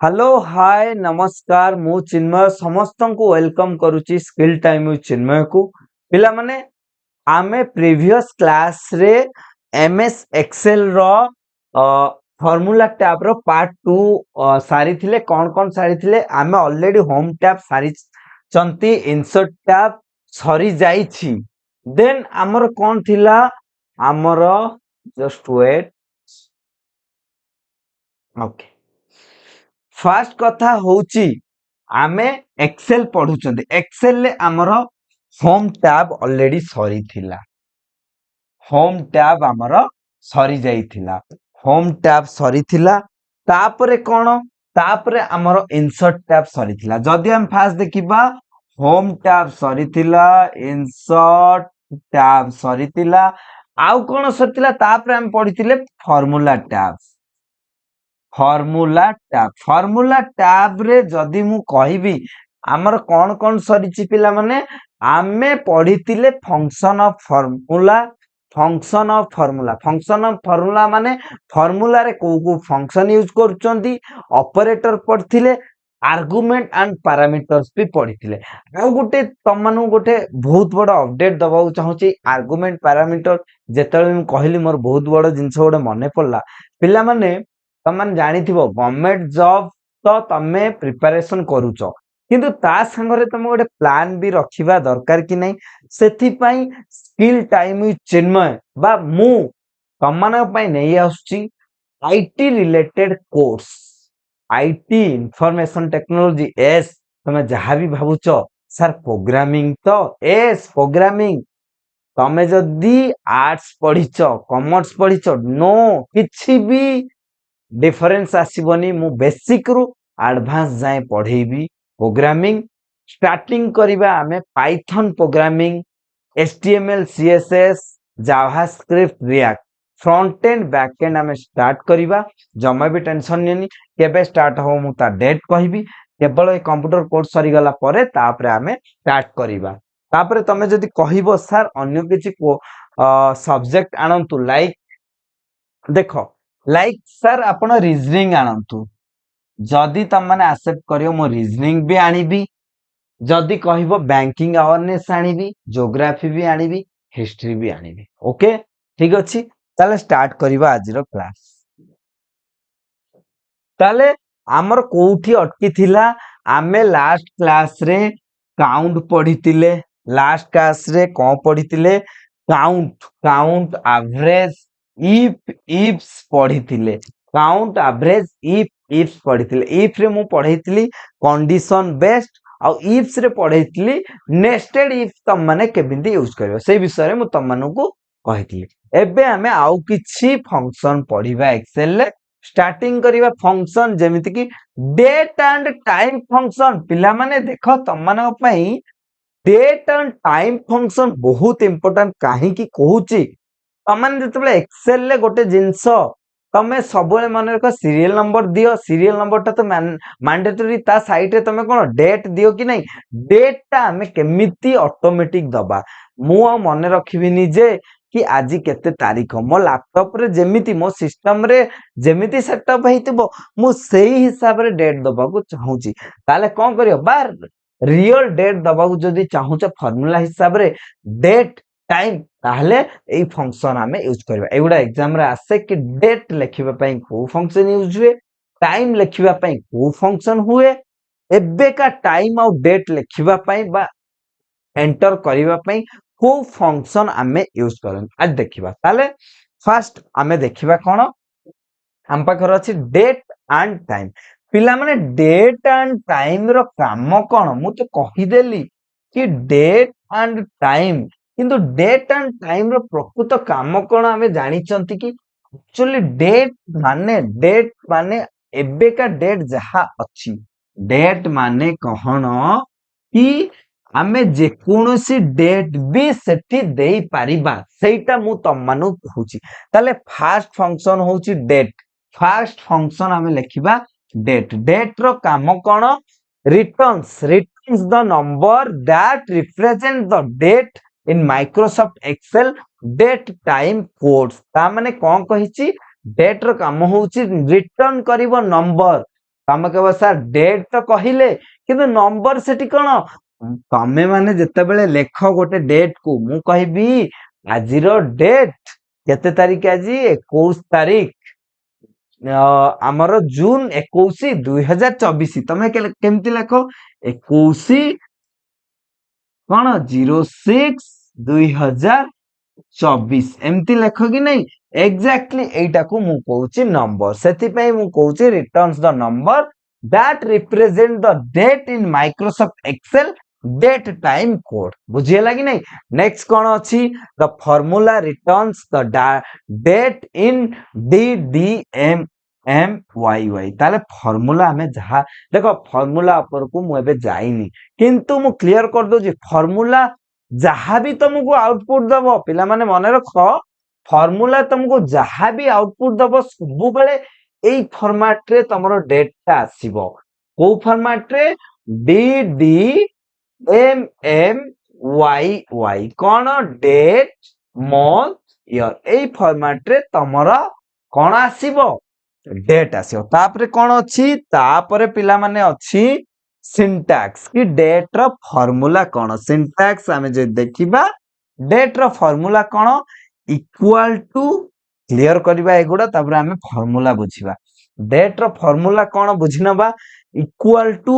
Hello hi नमस्कार मु चिन्मय समस्त को वेलकम करुच्ची स्किल टाइम विथ चिन्मय को पिला माने आमे प्रीवियस क्लास रे एमएस एक्सेल रो फार्मूला टैब रो पार्ट 2 सारी थिले कौन सारी थिले आमे ऑलरेडी होम टैब सारी चंती इंसर्ट टैब सरी जाईछि देन हमर कौन थिला हमर जस्ट वेट ओके फास्ट कथा होची आमे एक्सेल पढुचंदी एक्सेल ले हमर होम टैब ऑलरेडी सरी थिला होम टैब हमर सरी जाईथिला होम टैब सरी थिला तापरे कोन तापरे हमर इंसर्ट टैब सरी थिला जदी हम फास्ट देखिबा होम टैब सरी थिला इंसर्ट टैब सरी थिला आउ कोन सरी थिला तापरे हम पढिथिले फार्मूला टैब रे जदी मु कहिबी हमर कोन सरीची पिला माने आमे पढितिले फंक्शन ऑफ फार्मूला माने फार्मूला रे को फंक्शन यूज करचंदी ऑपरेटर पढितिले आर्गुमेंट एंड पैरामीटर्स भी पढितिले आ गुटे तमनु गुटे बहुत बड़ अपडेट दबाउ चाहूची आर्गुमेंट पैरामीटर जेतले मु कहिली मोर बहुत बड़ जिंस गोटे मने पड़ला पिला माने तमन जानी थिबो गवर्नमेंट जॉब तो तमे प्रिपरेशन करूच किंतु ता संगरे तमे गोटे प्लान भी रखिबा दरकार कि नहीं सेथि पई स्किल टाइम विथ चिन्मय बा मु तमन पई नै आछी IT related course IT information technology S तमे जहां भी भाबुच सर प्रोग्रामिंग तो एस प्रोग्रामिंग तमे जदी आर्ट्स पढिच कॉमर्स पढिच नो किछि भी डिफरेंस आसीबनी मु बेसिक रु एडवांस जाए पढेबी प्रोग्रामिंग स्टार्टिंग करिबा हमें Python programming HTML CSS JavaScript react front end back and हमें स्टार्ट करिबा जमा भी टेंशन नेनी केबे स्टार्ट हो मु ता डेट कहिबी केवल ए कंप्यूटर कोर्स सरी गला परे तापरे हमें स्टार्ट करिबा तापरे तमे जदी कहिबो सर अन्य किछि सब्जेक्ट आनंतु लाइक देखो लाइक सर आपण रीजनिंग आनंतु जदी तम माने एक्सेप्ट करियो मो रीजनिंग भी आनिबी जदी कहिबो बैंकिंग अवेयरनेस आनिबी ज्योग्राफी भी आनिबी हिस्ट्री भी आनिबी ओके ठीक अछि ताले स्टार्ट करिबा आजिरो क्लास ताले हमर कोठी अटकी थिला आमे लास्ट क्लास रे काउंट पढितिले लास्ट क्लास रे को पढितिले काउंट एवरेज इफ्स पढितिले काउंट एवरेज इफ्स पढितिले इफ रे मु पढैतिली कंडीशन बेस्ड आ इफ्स रे पढैतिली नेस्टेड इफ तम माने केबिंदी यूज करबो से विषय रे मु तम मानु को कहितिली एबे हमें आउ किछि फंक्शन पढिबा एक्सेल ले स्टार्टिंग करिबा फंक्शन जेमिति कि डेट एंड टाइम फंक्शन पिला माने देखो तम मानक पई डेट एंड टाइम फंक्शन बहुत इंपोर्टेंट काहे की कहूची तमन जतबे एक्सेल ले गोटे जिंस तमे सबले मन रख सीरियल नंबर दियो सीरियल नंबर ता तो मैंडेटरी ता साइड रे तमे कोन डेट दियो कि नहीं डेट ता हमें केमिति ऑटोमेटिक दबा मु मन रखिबिनी जे कि आज केते तारीख मो लैपटॉप रे जेमिति मो सिस्टम रे जेमिति सेटअप हेतिबो मु सेही हिसाब रे डेट दबा को चाहूची ताले कोन करियो बार रियल डेट दबा को जदी चाहूच फार्मूला हिसाब रे डेट टाइम ताहले ए फंक्शन हमें यूज करबा एगुडा एग्जाम रे आसे कि डेट लिखिबा पई को फंक्शन यूज हुए टाइम लिखिबा पई को फंक्शन हुए एबे का टाइम और डेट लिखिबा पई बा एंटर करिबा पई को फंक्शन हमें यूज करन आज देखिबा ताले फर्स्ट हमें देखिबा कोन हम पाखर अछि डेट एंड टाइम पिला माने डेट एंड टाइम रो काम कोन मु तो कहि देली कि डेट एंड टाइम किंतु डेट एंड टाइम रो प्रकृत काम कोन हमें जानि चंती कि एक्चुअली डेट माने एबे का डेट जहा अछि डेट माने कहन कि आमे जे कोनोसी डेट भी सेठी देई पारिबा सेटा मु तम मानु कहूची ताले फर्स्ट फंक्शन होची डेट फर्स्ट फंक्शन हमें लिखिबा डेट रो काम कोन returns the number that represent the date in Microsoft Excel date time codes ता माने कोन कहिची डेट रो काम होची रिटर्न करिवो नंबर ତମେ କହିବ ସାର୍ ଡେଟ୍ ତ କହିଲେ କିନ୍ତୁ ନମ୍ବର ସେଠି କଣ? ତମେ ମାନେ ଯେତେବେଳେ ଲେଖ ଗୋଟେ ଡେଟ୍ କୁ ମୁଁ କହିବି ଆଜିର ଡେଟ୍ କେତେ ତାରିଖ ଆଜି 21 ତାରିଖ ଆମର ଜୁନ 21 2024 ତମେ କେମିତି ଲେଖ 21 କଣ 06 2024 ଏମିତି ଲେଖ କି ନାଇଁ ଏକ୍ଜାକ୍ଟଲି ଏଇଟାକୁ ମୁଁ କହୁଛି ନମ୍ବର ସେଥିପାଇଁ ମୁଁ କହୁଛି returns the number that represent the date in Microsoft Excel date time code ବୁଝିହେଲା କି ନାଇଁ ନେକ୍ସଟ କଣ ଅଛି the formula returns the date in DDMMYY ତାହେଲେ ଫର୍ମୁଲା ଆମେ ଯାହା ଦେଖ ଫର୍ମୁଲା ଉପରକୁ ମୁଁ ଏବେ ଯାଇନି କିନ୍ତୁ ମୁଁ କ୍ଲିୟର କରିଦଉଛି ଫର୍ମୁଲା ଯାହା ବି ତମକୁ ଆଉଟପୁଟ ଦବ ପିଲାମାନେ ମନେ ରଖ ଫର୍ମୁଲା ତମକୁ ଯାହା ବି ଆଉଟପୁଟ ଦବ ସବୁବେଳେ ଏଇ ଫର୍ମାଟ ରେ ତମର ଡେଟା ଆସିବ କୋଉ ଫର୍ମାଟ ରେ DDMMYY କଣ ଡେଟ୍ ମନ୍ଥ ଇୟର ଏଇ ଫର୍ମାଟ ରେ ତମର କଣ ଆସିବ ଡେଟ୍ ଆସିବ ତାପରେ କଣ ଅଛି ତାପରେ ପିଲାମାନେ ଅଛି ସିଣ୍ଟାକ୍ସ କି ଡେଟ୍ ର ଫର୍ମୁଲା କଣ ସିଣ୍ଟାକ୍ସ ଆମେ ଯଦି ଦେଖିବା ଡେଟ୍ ର ଫର୍ମୁଲା କଣ ଇକ୍ୱାଲ ଟୁ କ୍ଲିୟର କରିବା ଏଗୁଡା ତାପରେ ଆମେ ଫର୍ମୁଲା ବୁଝିବା ଡେଟ୍ ର ଫର୍ମୁଲା କଣ ବୁଝିନବା ଇକ୍ୱାଲ ଟୁ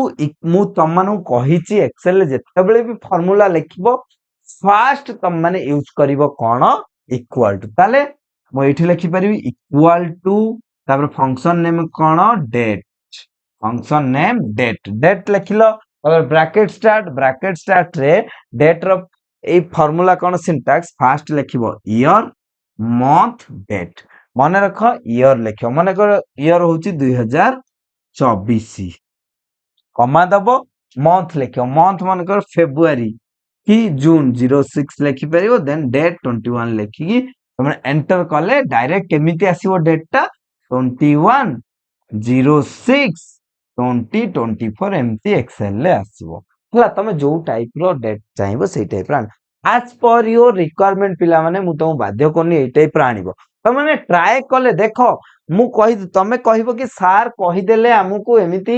ମୁଁ ତମମାନଙ୍କୁ କହିଛି ଏକ୍ସେଲ ରେ ଯେତେବେଳେ ବି ଫର୍ମୁଲା ଲେଖିବ ଫାଷ୍ଟ ତମ ମାନେ ୟୁଜ କରିବ କଣ ଇକ୍ୱାଲ ଟୁ ତାହେଲେ ମୁଁ ଏଇଠି ଲେଖିପାରିବି ଇକ୍ୱାଲ ଟୁ ତାପରେ ଫଙ୍କସନ ନେମ୍ କଣ ଡେଟ୍ ଫଙ୍କସନ ନେମ୍ ଡେଟ୍ ଲେଖିଲ ବ୍ରାକେଟ ଷ୍ଟାର୍ଟ ରେ ଡେଟ୍ ର ଏଇ ଫର୍ମୁଲା କଣ ସିଣ୍ଟାକ୍ସ ଫାଷ୍ଟ ଲେଖିବ ଇୟର ମନ୍ଥ ଡେଟ୍ ମନେ ରଖ ଇୟର ଲେଖିବ ମନେ କର ଇୟର ହଉଛି 2024 କମା ଦବ ମନ୍ଥ ଲେଖିବ ମନ୍ଥ ମନେକର ଫେବୃଆରୀ କି ଜୁନ 06 ଲେଖିପାରିବ ଦେନ୍ ଡେଟ୍ 21 ଲେଖିକି ତମେ ଏଣ୍ଟର କଲେ ଡାଇରେକ୍ଟ କେମିତି ଆସିବ ଡେଟ୍ ଟା 21/06 2024 ଏମିତି ଏକ୍ସେଲ ରେ ଆସିବ ହେଲା ତମେ ଯୋଉ ଟାଇପ ର ଡେଟ୍ ଚାହିଁବ ସେଇ ଟାଇପ ର ଆଣ as per your requirement ପିଲାମାନେ ମୁଁ ତମକୁ ବାଧ୍ୟ କରୁନି ଏଇ ଟାଇପ ର ଆଣିବ ତମେ ଟ୍ରାଏ କଲେ ଦେଖ ମୁଁ ତମେ କହିବ କି ସାର୍ କହିଦେଲେ ଆମକୁ ଏମିତି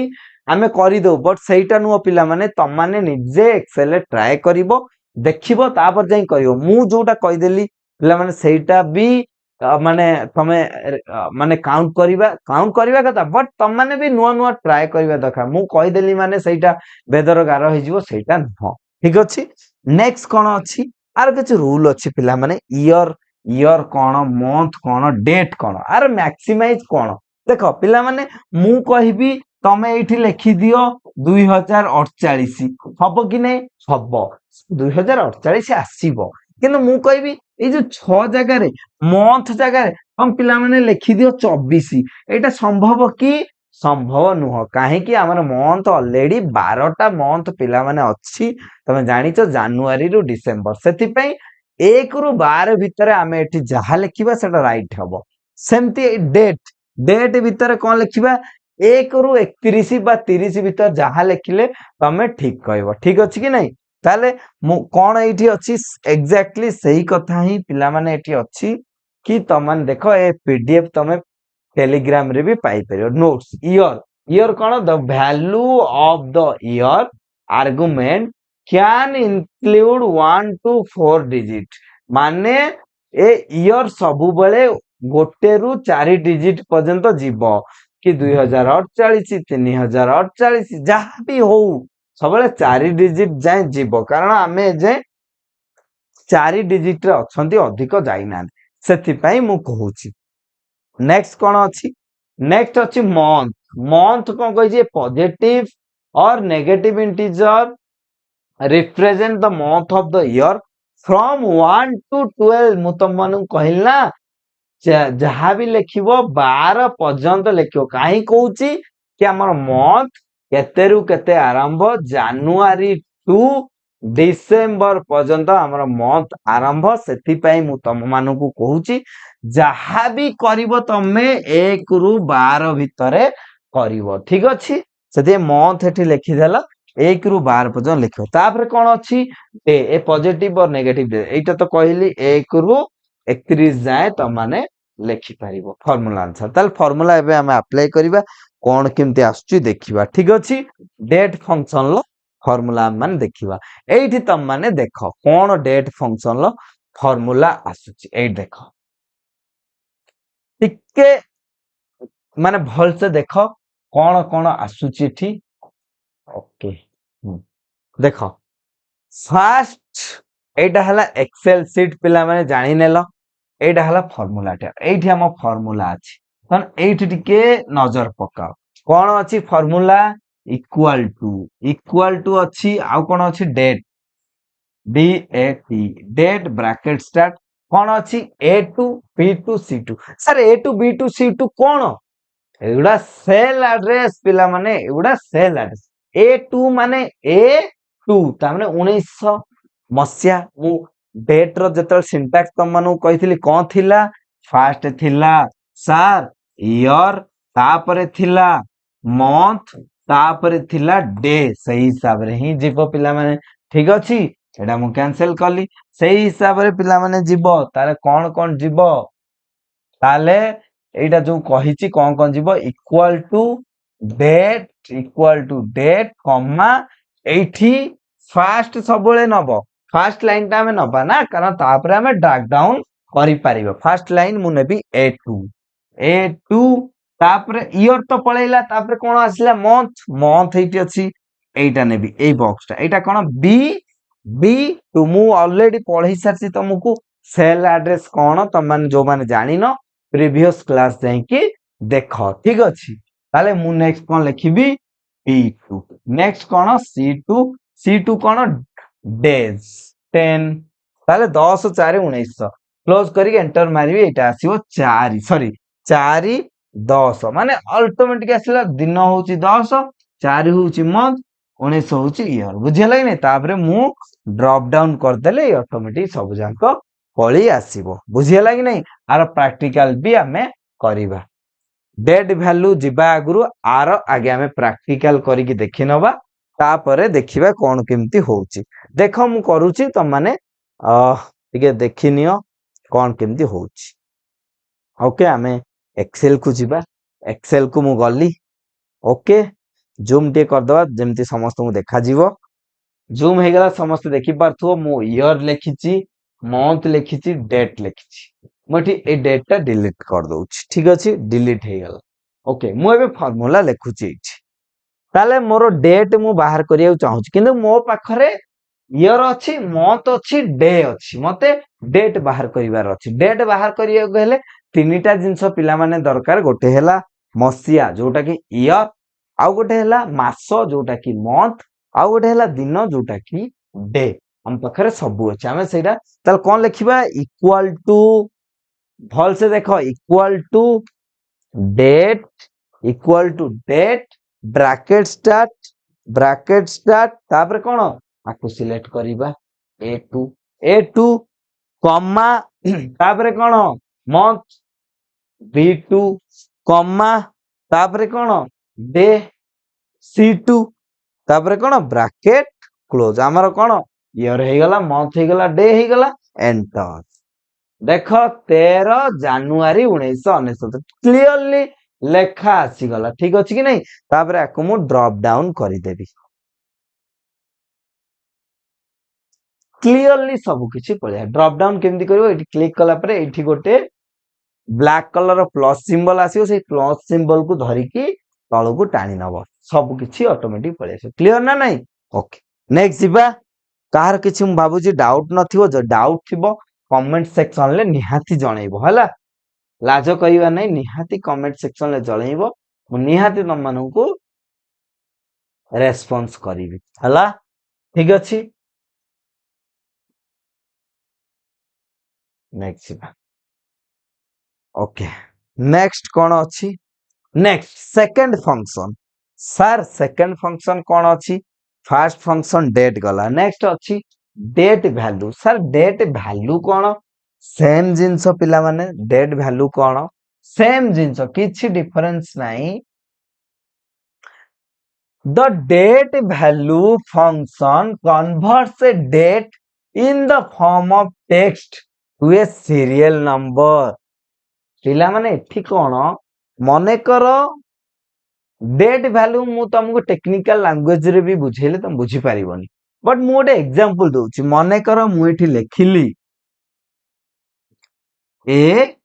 ଆମେ କରିଦଉ ବଟ୍ ସେଇଟା ନୁହ ପିଲାମାନେ ତମମାନେ ନିଜେ ଏକ୍ସେଲ ରେ ଟ୍ରାଏ କରିବ ଦେଖିବ ତାପରେ ଯାଇ କରିବ ମୁଁ ଯୋଉଟା କହିଦେଲି ପିଲାମାନେ ସେଇଟା ବି ମାନେ ତମେ ମାନେ କାଉଣ୍ଟ କରିବା କଥା ବଟ୍ ତମମାନେ ବି ନୂଆ ଟ୍ରାଏ କରିବା ଦରକାର ମୁଁ କହିଦେଲି ମାନେ ସେଇଟା ବେଦର ଗାର ହେଇଯିବ ସେଇଟା ନୁହଁ ଠିକ ଅଛି ନେକ୍ସଟ କଣ ଅଛି ଆର କିଛି ରୁଲ ଅଛି ପିଲାମାନେ ଇୟର କଣ ମନ୍ଥ କଣ ଡେଟ୍ କଣ ଆର ମ୍ୟାକ୍ସିମାଇଜ କଣ ଦେଖ ପିଲାମାନେ ମୁଁ କହିବି ତମେ ଏଇଠି ଲେଖିଦିଅ 2048 ହବ କି ନାଇଁ ହବ 2048 ଆସିବ କିନ୍ତୁ ମୁଁ କହିବି ଏଇ ଯୋଉ 6 ଜାଗାରେ ମନ୍ଥ ଜାଗାରେ ତମ ପିଲାମାନେ ଲେଖିଦିଅ 24 ଏଇଟା ସମ୍ଭବ କି ସମ୍ଭବ ନୁହଁ କାହିଁକି ଆମର ମନ୍ଥ ଅଲରେଡି 12ଟା ମନ୍ଥ ପିଲାମାନେ ଅଛି ତମେ ଜାଣିଛ ଜାନୁଆରୀରୁ ଡିସେମ୍ବର ସେଥିପାଇଁ 1 ରୁ 12 ଭିତରେ ଆମେ ଏଠି ଯାହା ଲେଖିବା ସେଟା ରାଇଟ ହବ ସେମିତି ଡେଟ୍ ଭିତରେ କଣ ଲେଖିବା 1 ରୁ 31 ବା 30 ଭିତରେ ଯାହା ଲେଖିଲେ ତମେ ଠିକ କହିବ ଠିକ ଅଛି କି ନାଇଁ ତାହେଲେ ମୁଁ କଣ ଏଇଠି ଅଛି ଏକ୍ଜାକ୍ଟଲି ସେଇ କଥା ହିଁ ପିଲାମାନେ ଏଠି ଅଛି କି ତମମାନେ ଦେଖ ଏ ପିଡିଏଫ ତମେ ଟେଲିଗ୍ରାମ ରେ ବି ପାଇପାରିବ ନୋଟ୍ସ ଇୟର କଣ ଦ value of the year argument can include 1 to 4 digit ମାନେ ଏ ଇୟର ସବୁବେଳେ 1 ରୁ 4 ଡିଜିଟ ପର୍ଯ୍ୟନ୍ତ ଯିବ କି 2048 3048 ଯାହା ବି ହଉ ସବୁବେଳେ 4 ଡିଜିଟ ଯାଏ ଯିବ କାରଣ ଆମେ ଯେ 4 ଡିଜିଟ ରେ ଅଛନ୍ତି ଅଧିକ ଯାଇନାହାନ୍ତି ସେଥିପାଇଁ ମୁଁ କହୁଛି ନେକ୍ସଟ କଣ ଅଛି ନେକ୍ସଟ ଅଛି ମନ୍ଥ କଣ କହିଛି positive or negative integer represent the month of the year from 1 to 12 ମୁଁ ତମମାନଙ୍କୁ କହିଲି ନା ଯାହା ବି ଲେଖିବ 12 ପର୍ଯ୍ୟନ୍ତ ଲେଖିବ କାହିଁ କହୁଛି କି ଆମର ମନ୍ଥ କେତେରୁ କେତେ ଆରମ୍ଭ ଜାନୁଆରୀ ଟୁ ଡିସେମ୍ବର ପର୍ଯ୍ୟନ୍ତ ଆମର ମନ୍ଥ ଆରମ୍ଭ ସେଥିପାଇଁ ମୁଁ ତମମାନଙ୍କୁ କହୁଛି ଯାହା ବି କରିବ ତମେ 1 ରୁ 12 ଭିତରେ କରିବ ଠିକ ଅଛି ସେଥିପାଇଁ ମନ୍ଥ ଏଠି ଲେଖିଦେଲ 1 ରୁ 12 ପର୍ଯ୍ୟନ୍ତ ଲେଖିବ ତାପରେ କଣ ଅଛି ଏ ପଜିଟିଭ ଅର ନେଗେଟିଭ ଏଇଟା ତ କହିଲି 1 ରୁ 31 ଯାଏ ତମାନେ ଲେଖିପାରିବ ଫର୍ମୁଲା ଆନ୍ସର ତାହେଲେ ଫର୍ମୁଲା ଏବେ ଆମେ ଆପ୍ଲାଏ କରିବା कौन केमती आसुची देखिबा ठीक अछि डेट फंक्शन लो फॉर्मूला माने देखिबा एठी तम माने देखो कौन डेट फंक्शन लो फॉर्मूला आसुची ए देखो टिके माने भल से देखो कौन कौन आसुची एठी ओके देखो फास्ट एटा हला एक्सेल शीट पिला माने जानि नेलो एटा हला फॉर्मूला टा एठी हम फॉर्मूला अछि तन एठी टिके नजर पकाओ कौन अछि फॉर्मूला इक्वल टू अछि आउ कोन अछि date DAT date bracket start कौन अछि A2 B2 C2 sir A2 B2 C2 कौन एगुडा सेल एड्रेस पिला माने एगुडा सेल एड्रेस A2 माने A2 ता माने 1900 मसिया मु डेट रो जतल सिंटैक्स तम मानु कहितली कोन थिला फास्ट थिला सर ईयर तापरे थिला मंथ तापरे थिला डे सही हिसाब रे ही जीवो पिला माने ठीक अछि एडा मु कैंसिल करली सही हिसाब रे पिला माने जीवो ताले कोन जीवो ताले एटा जो कहिची कोन जीवो इक्वल टू डेट कॉमा एठी फास्ट सबले नबो फास्ट लाइन ता हमें नबा ना कारण तापरे हमें ड्रैग डाउन करि पारिबो फास्ट लाइन मु नेबी A2 तापरे ईयर तो पळैला तापरे कोन आसला मंथ एठी अछि एटा नेबी ए बॉक्सटा एटा कोन B2 मु ऑलरेडी पढै सारसी तुमको सेल एड्रेस कोन तम माने जो माने जानिनो प्रीवियस क्लास जाई कि देखो ठीक अछि ताले मु नेक्स्ट कोन लिखिबी B2 नेक्स्ट कोन C2 कोन डेज 10 ताले 10 4 1900 क्लोज करी एंटर मारिबी एटा आसीबो 4 सॉरी 4 10 माने ऑटोमेटिक आसीला दिन होउची 10 4 होउची मंथ 1900 होउची ईयर बुझियला कि नै तापरे मु ड्रॉप डाउन कर देले ऑटोमेटिक सब जांको पळी आसीबो बुझियला कि नै आर प्रैक्टिकल भी हमें करिबा डेट वैल्यू जिबा आगुरु आर आगे हमें प्रैक्टिकल करी कि देखि नबा तापरे देखिबा कोन केमती होउची देखो मु करूची त माने टिके देखिनियो कोन केमती होउची ओके हमें एक्सेल को जिबा एक्सेल को मु गली ओके जूम टे कर दवा जेमती समस्त को देखा जीवो जूम हे गला समस्त देखि पारथो मु ईयर लिखिची मंथ लिखिची डेट लिखिची मठी ए डेट टा डिलीट कर दोउची ठीक अछि डिलीट हे गला ओके मु एबे फार्मूला लिखुची एठी ताले मोर डेट मु बाहर करिया चाहूची किंतु मो पाखरे ईयर अछि मंथ अछि डे अछि मते डेट बाहर करिवार अछि डेट बाहर करिया गेले तीनटा जिंस पिला माने दरकार गोटे हेला मसिया जोटा कि ईयर आउ गोटे हेला मासो जोटा कि मंथ आउ गोटे हेला दिन जोटा कि डे हम पाखरे सब अछि हमें सेटा ताल कोन लिखिबा इक्वल टू भल से देखो equal to date bracket start तापर कोन आकु सिलेक्ट करिबा A2 कॉमा तापर कोन मंथ B2 कॉमा तापर कोन डे C2 तापर कोन ब्रैकेट क्लोज हमर कोन ईयर हे गला मंथ हे गला डे हे गला एंटर देखो 13 जनवरी 1999 क्लियरली लेखा आसी गला ठीक अछि कि नै तापर आकु मु ड्रॉप डाउन करि देबी क्लियरली सब किछि पळिया ड्रॉप डाउन केमति करबो एठी क्लिक कला परे एठी गोटे ब्लैक कलर प्लस सिंबल आसीओ से प्लस सिंबल को धरि कि तळो को टाणी नबो सब किछि ऑटोमेटिक पळिया से क्लियर ना नै ओके नेक्स्ट जिबा कार किछि हम भाबुजी डाउट नथिबो जो डाउट थिबो कमेंट सेक्शन ले निहाती जणैबो हला लाजो करिवा नै निहाती कमेंट सेक्शन ले जणैबो मु निहाती तम मानू को रेस्पॉन्स करिवि हला ठीक अछि नेक्स्ट ओके नेक्स्ट कोन अछि next second function sir second function कोन अछि फर्स्ट फंक्शन डेट गला नेक्स्ट अछि date value sir date value कोन सेम जिंस पिला माने डेट वैल्यू कोन सेम जिंस किछि डिफरेंस नाही the date value function converts a date in the form of text to a serial number पिला माने एठी कोन मने करो डेट वैल्यू मु तुमको टेक्निकल लैंग्वेज रे भी बुझेले तुम बुझी पारिबनी बट मु गोटे एग्जांपल दउची मने कर मु एठी लिखिली ए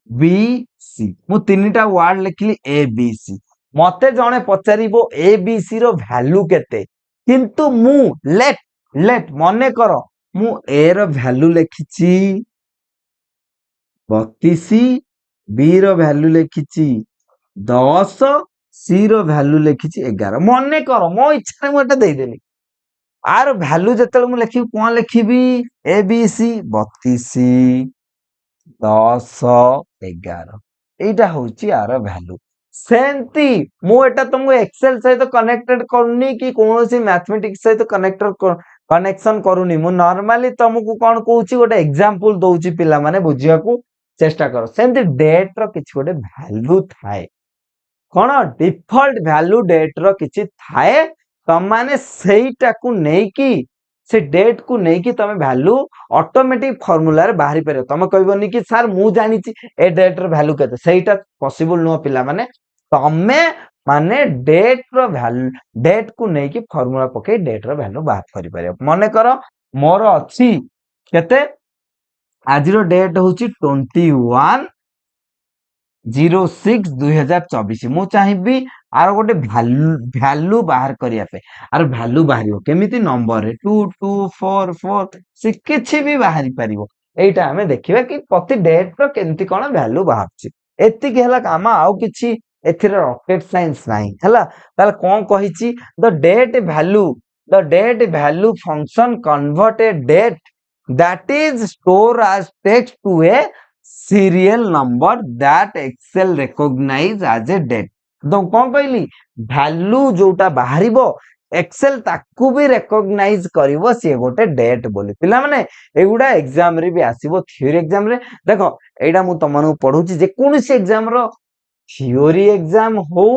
बी सी मु तीनटा वर्ड लिखिली ए बी सी मते जणे पचारिबो A B C row value केते किंतु मु लेट मने कर मु ए रो वैल्यू लिखिची 32 बी रो वैल्यू लिखिची 10 सी रो वैल्यू लिखिची 11 मने कर मो इच्छा मु एटा देई देली आर वैल्यू जेतल मु लिखिबी कोन लिखिबी ए बी सी 32 10 11 एटा होची आर वैल्यू सेंती मु एटा तुमको एक्सेल सहित कनेक्टेड करूनी कि कोनोसी मैथमेटिक्स सहित कनेक्शन करूनी मु नॉर्मली तुमको कोन कहूची गोटे एग्जांपल दउची पिला माने बुझिया को चेष्टा करो सेंती डेट रो किछि गोटे वैल्यू थाए कोन डिफॉल्ट वैल्यू डेट रो किछि थाए तम माने सेईटा को नै की से डेट को नै की तमे वैल्यू ऑटोमेटिक फार्मूला रे बाहरी परयो तमे कहबोनी कि सर मु जानि छि ए डेट रो वैल्यू केते सेईटा पॉसिबल नो पिला माने तमे माने डेट रो वैल्यू डेट को नै की फार्मूला पके डेट रो वैल्यू बाहर करि परयो माने करो मोर अछि केते आज रो डेट होची 21/06/2024 मु चाहिबी आर गोटे वैल्यू बाहर करिया पे आर वैल्यू बाहरियो केमिति नंबर रे 2244 से किछि भी बाहरी परिबो एटा हमें देखिबा कि प्रति डेट रो केमिति कोन वैल्यू बाहरछि एति के हला काम आउ किछि एथिरे रॉकेट साइंस नाही हला ताल कोन कहिछि the date value function convert a date that is store as text to a serial number that excel recognize as a date तो कौन कहली वैल्यू जोटा बाहरिबो एक्सेल ताकू भी रिकॉग्नाइज करिवो से गोटे डेट बोली पिला माने एगुडा एग्जाम रे भी आसीबो थ्योरी एग्जाम रे देखो एडा मु तमनु पढुची जे कोनसी एग्जाम रो थ्योरी एग्जाम हो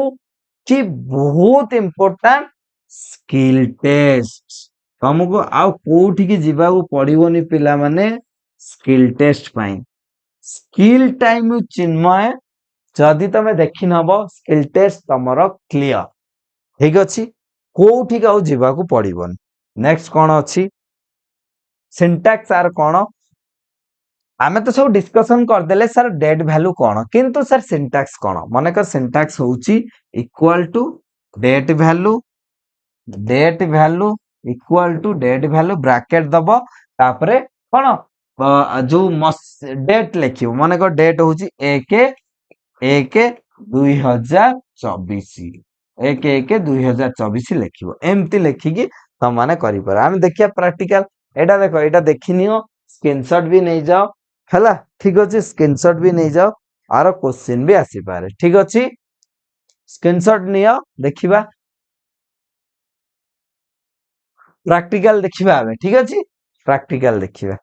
कि बहुत इंपोर्टेंट स्किल टेस्ट तुमको आउ कोठी की जीवा को पड़िबोनी पिला माने स्किल टेस्ट पाई स्किल टाइम चिन्मय जदि तमे देखि नबो स्किल टेस्ट तमरो क्लियर ठीक अछि कोठी का जीवा को पड़िबोनी नेक्स्ट कोन अछि सिंटैक्स आर कोन आमे तो सब डिस्कशन कर देले सर डेट वैल्यू कोन किंतु सर सिंटैक्स कोन माने कर सिंटैक्स होउची equal to date value equal to date value bracket दबो तापरे कोन जो डेट लिखियो माने को डेट होची 1/1/2024 लिखियो एम्ति लिखिकी त माने करि पर हम देखिया प्रैक्टिकल एटा देखो एटा देखिनियो स्क्रीनशॉट भी नै जाओ हला ठीक अछि स्क्रीनशॉट भी नै जाओ आरो क्वेश्चन भी आसी पारे ठीक अछि स्क्रीनशॉट नियो देखिबा प्रैक्टिकल देखिबा आबे ठीक अछि प्रैक्टिकल देखिबा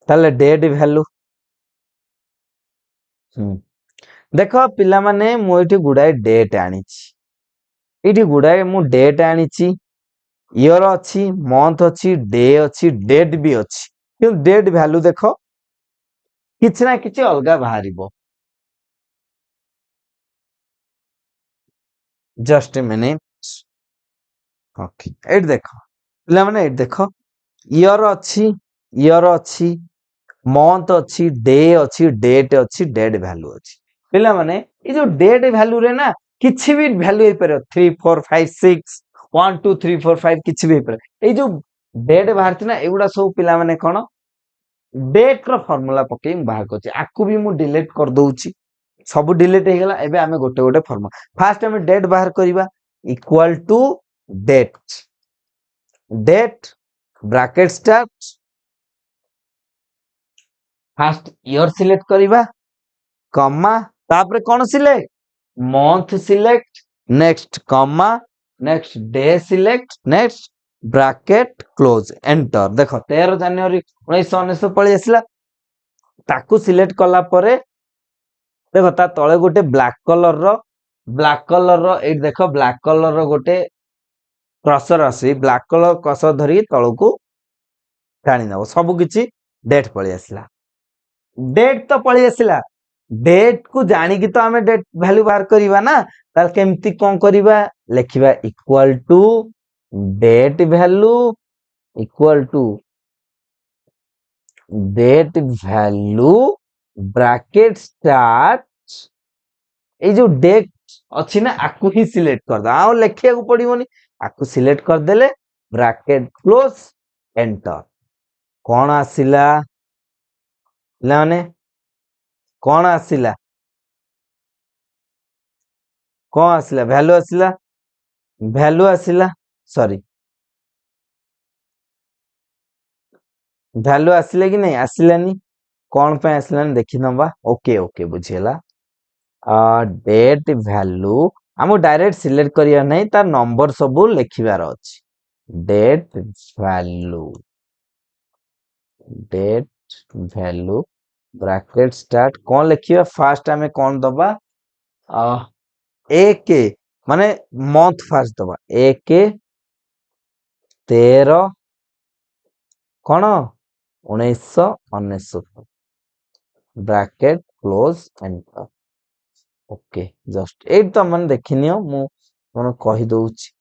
ताले डेट वैल्यू देखो पिला माने मु एठी गुडाय डेट आनिछि एठी गुडाय मु डेट आनिछि ईयर अछि मंथ अछि डे अछि डेट भी अछि कि डेट वैल्यू देखो किछ ना किछ अलगा बाहरिबो जस्ट ए मिनिट ओके एट देखो पिला माने एट देखो ईयर अछि मंथ अछि डे अछि डेट अछि डेट वैल्यू अछि पिला माने ए जो डेट वैल्यू रे ना किछि भी वैल्यू हे पर 3 4 5 6 1 2 3 4 5 किछि भी पर ए जो डेट बाहरछि ना एगुडा सब पिला माने कोन डेट रो फार्मूला पके बाहर करछि आकु भी मु डिलीट कर दउछि सब डिलीट हे गेला एबे हमें गोटे गोटे फार्मूला फर्स्ट हमें डेट बाहर करिबा equal to date bracket start first year select करिबा कॉमा तापरे कोन select month select next comma next day select next bracket close enter देखो 13 जनवरी 1919 पळी आसला ताकू सिलेक्ट कला परे देखो ता तळे गोटे ब्लैक कलर रो ए देखो ब्लैक कलर रो गोटे क्रसर आसी ब्लैक कलर क्रसर धरी तळकू टाणी नबो सब किछि डेट पळी आसला डेट तो पळी आसिला डेट को जानिकी तो आमे डेट वैल्यू बाहर करिवा ना ताल केमती कोन करिवा लेखिबा equal to date value equal to date value bracket start ए जो डेट अछि ना आकु ही सिलेक्ट कर दा आ लेखिया को पड़िबोनी आकु सिलेक्ट कर देले ब्रैकेट क्लोज एंटर कोन आसिला लाने कोन आसिला कोन आसिला वैल्यू आसिला सॉरी वैल्यू आसिले कि नहीं आसिलानी कोन पे आसिलानी देखि नबा ओके ओके बुझियला डेट वैल्यू हमको डायरेक्ट सिलेक्ट करिया नहीं तार नंबर सब लिखिबार अछि डेट वैल्यू ब्रैकेट स्टार्ट कौन लिखिबा फास्ट हमें कौन दबा एक माने मंथ फास्ट दबा 1 13 कौन 1999 bracket close enter okay just एट तो मन देखिनियो मु मन कहि दउछि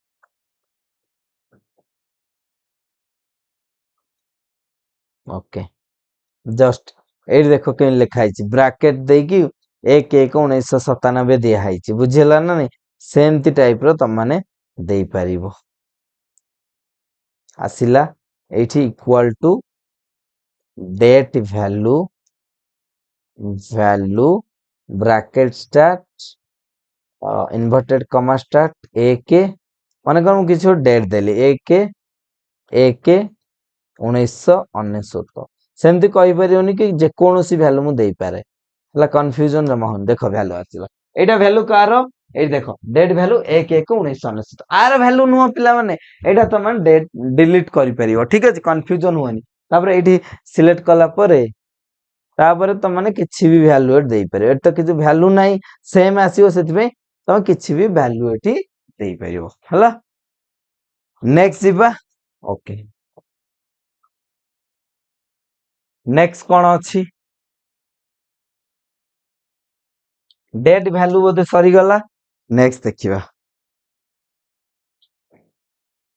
ओके जस्ट एट देखो के लिखा है ब्रैकेट देकी 1/1/1997 दिया है बुझेला ना नहीं सेमती टाइप रो तुम माने दे परिबो आसिला एठी equal to date value bracket start inverted comma start एक माने कोन किछ डेट देली 1/1/1999 सेमती कहि परियोनी कि जे कोनोसी वैल्यू मु देई पारे हला कंफ्यूजन जमा होन देखो वैल्यू आसिला एटा वैल्यू कारो ए देखो डेट वैल्यू 1/1/1999 आर वैल्यू नुवा पिला माने एटा त मन डेट डिलीट करि परियो ठीक अछि कंफ्यूजन होनी तापर एठी सिलेक्ट कला परे तापर त माने किछि भी वैल्यू एट देई परियो एट त किछि वैल्यू नाही सेम आसीओ सेति पे त किछि भी वैल्यू एठी देई परियो हला नेक्स्ट जिबा ओके नेक्स्ट कोन अछि डेट वैल्यू बोधे सरी गला नेक्स्ट देखिबा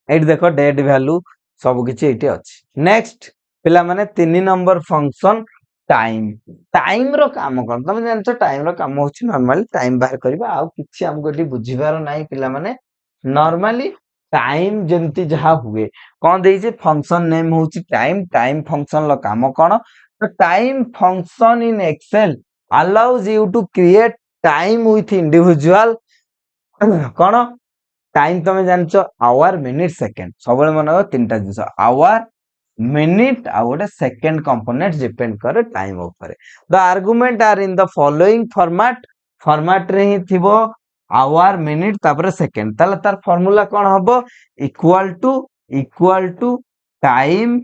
एट देखो डेट वैल्यू सब किछि एटी अछि नेक्स्ट पिला माने 3 नंबर फंक्शन टाइम रो काम कोन तमे जानछो टाइम रो काम होछि नॉर्मली टाइम बाहर करबा आ किछि हमको एटी बुझिबार नाही पिला माने नॉर्मली टाइम जेमती जहा हुए कोन देई जे फंक्शन नेम होछि टाइम फंक्शन लो काम कोन तो time function in Excel allows you to create time with individual कोन टाइम तमे जानछो आवर मिनिट सेकंड सबले मन तीनटा जिंस आवर मिनिट आ गोटे सेकंड कंपोनेंट डिपेंड करे टाइम ऊपर the argument are in the following format रे ही थिबो आवर मिनिट तापर सेकंड ताले तार फार्मूला कोन हबो equal to time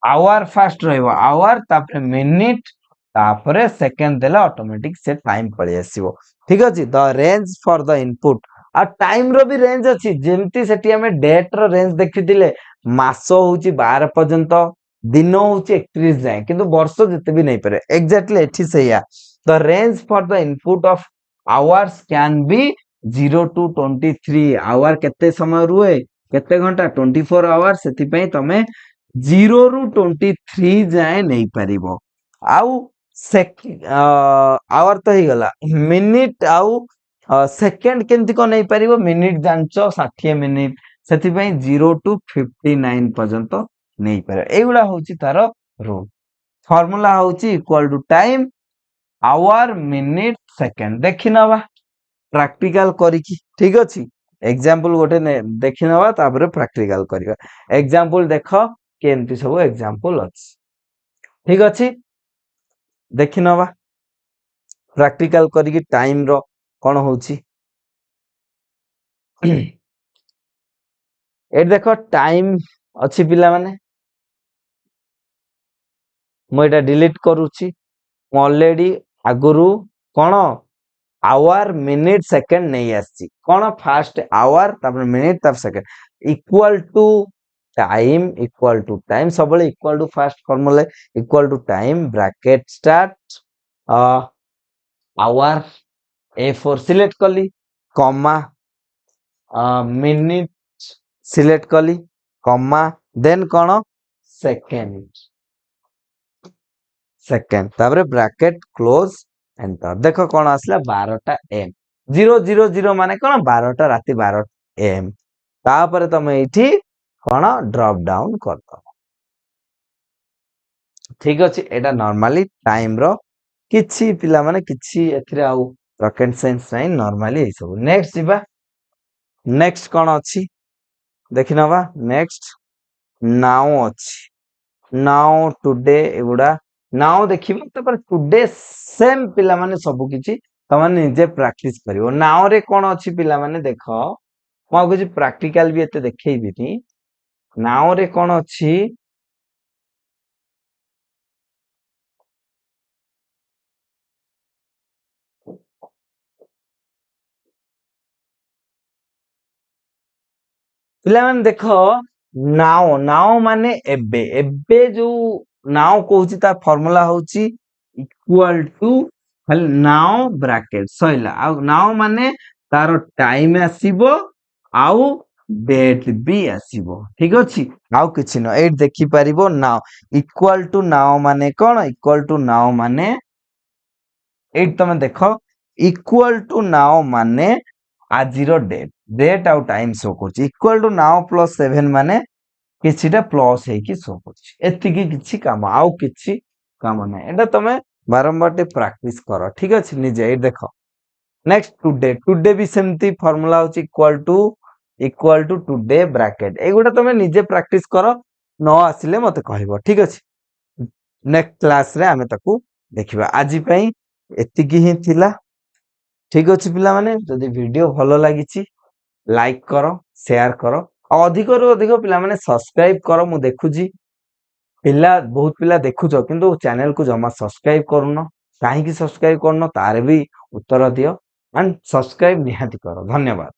hour first रहइबो आवर तापर मिनिट तापर सेकंड देला ऑटोमेटिक से टाइम पळि आसीबो ठीक अछि the range for the input आ टाइम रो भी रेंज अछि जेमती सेठी हमें डेट रो रेंज देखिदिले मास होउची 12 पर्यंत दिन होउची 31 जाय किंतु वर्ष जते भी नहीं पारे एग्जैक्टली एठी सैया the range for the input of hours can be 0 to 23 hour केते समय रुए केते घंटा 24 आवर सेति पई तमे 0 रु 23 जाय नहीं परिबो आउ आवर तो ही गला मिनिट आउ सेकेंड केमती को नहीं परिबो मिनिट जानचो 60 मिनिट सेति पई 0 टू 59 पर्यंत नहीं पारे एगुडा होची तारो रूल फार्मूला होची equal to time hour minute second देखि नबा प्रैक्टिकल करिकी ठीक अछि एग्जांपल गोटे देखि नबा तापर प्रैक्टिकल करिवा एग्जांपल देखो केमती सब एग्जांपल अछि ठीक अछि देखि नबा प्रैक्टिकल करिकी टाइम रो कोन होची ए देखो टाइम अछि पिला माने मु एटा डिलीट करूची ऑलरेडी आगुरु कोन आवर मिनिट सेकंड नहीं आसी कोन फास्ट आवर तापर मिनिट तापर second equal to time equal to time सब equal to first formula equal to time bracket start hour A4 select कली कॉमा मिनिट सिलेक्ट कली कॉमा देन कौन सेकेंड तापर ब्रैकेट क्लोज एंटर देखो कौन आसला 12टा एम 000 माने कौन 12टा राति 12 एम तापर तुम ये कौन ड्रॉप डाउन कर दो ठीक अच्छे एटा नॉर्मली टाइम रो किछि पिला माने किछि एथिरे आउ रॉकेट साइंस नहीं नॉर्मली ए सब नेक्स्ट जीवा नेक्स्ट कौन अच्छी देखि नवा नेक्स्ट नाउ अच्छी नाउ टुडे एगुडा नाउ देखिबो तपर टुडे सेम पिला माने सब किछि तमाने निजे प्रैक्टिस करिवो नाउ रे कोन अछि पिला माने देखो म कुछ प्रैक्टिकल भी एते देखैबिनी नाउ रे कोन अछि पिला माने देखो नाउ नाउ माने एबे एबे जो नाउ कहूची ता फार्मूला होची इक्वल टू खाली नाउ ब्रैकेट सइला आ नाउ माने तारो टाइम आसीबो आउ डेट भी आसीबो ठीक अछि आउ किछि न एट देखि परिबो नाउ इक्वल टू नाउ माने कोन इक्वल टू नाउ माने एट तमे देखो इक्वल टू नाउ माने आजिरो डेट डेट आउ टाइम शो करछि इक्वल टू नाउ प्लस 7 माने किछिटा प्लस है कि शो करछि एतिकी किछि काम आउ किछि काम नै एटा तमे बारंबार टे प्रैक्टिस करो ठीक अछि निजे ए देखो नेक्स्ट टुडे भी सेमती फार्मूला होछि इक्वल टू टुडे ब्रैकेट एगुडा तमे निजे प्रैक्टिस करो न आसिले मते कहइबो ठीक अछि नेक्स्ट क्लास रे हमें ताकू देखिबा आजि पई एतिकी ही थिला ठीक अछि पिला माने जदि वीडियो भलो लागिछि लाइक करो शेयर करो अधिक रु अधिक पिला माने सब्सक्राइब करो मु देखुजी पिला बहुत पिला देखुछो किंतु चैनल को जमा सब्सक्राइब करूनो काहे की सब्सक्राइब करनो तार भी उत्तर दियो एंड सब्सक्राइब निहाती करो धन्यवाद।